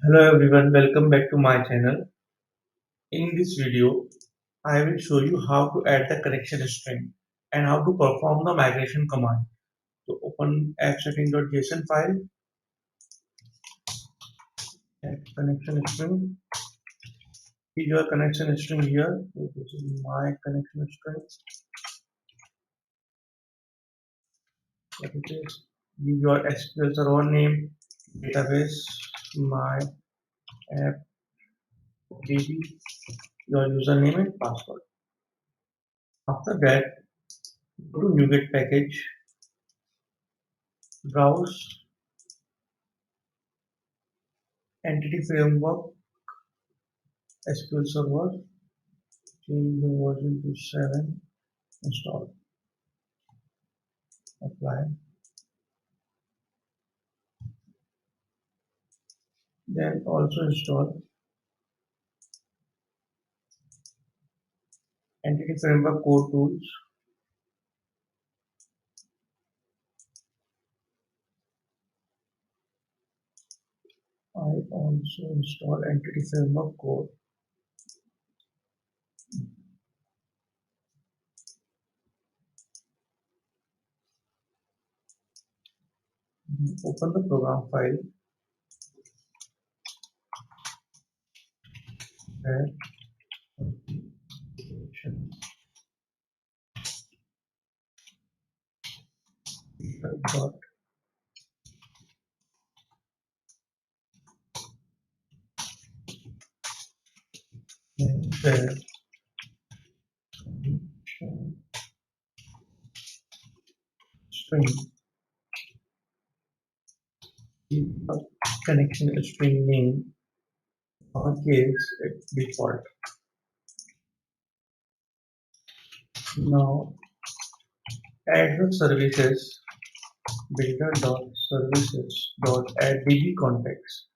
Hello everyone, welcome back to my channel. In this video, I will show you how to add the connection string and how to perform the migration command. So open app.setting.json file, add connection string. Is your connection string here? So this is my connection string. What it is? Give your SQL server name, database, my app, db, your username and password. After that, go to NuGet package, browse Entity Framework SQL Server, change the version to 7, install, apply. Then also install Entity Framework Core.Tools. I also install Entity Framework Core. Open the program file. Add dot there string connection string name. In our case, it's default. Now add the services builder.services.add db context.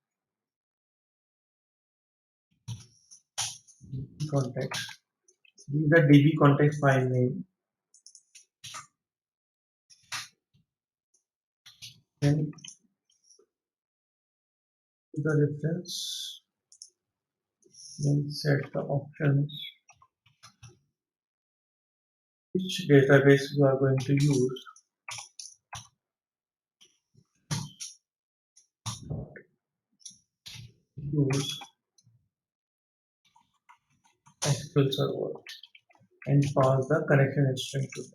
Context. Give the db context file name. Then the reference. Then set the options. Which database you are going to use. Use SQL Server and pass the connection string to it.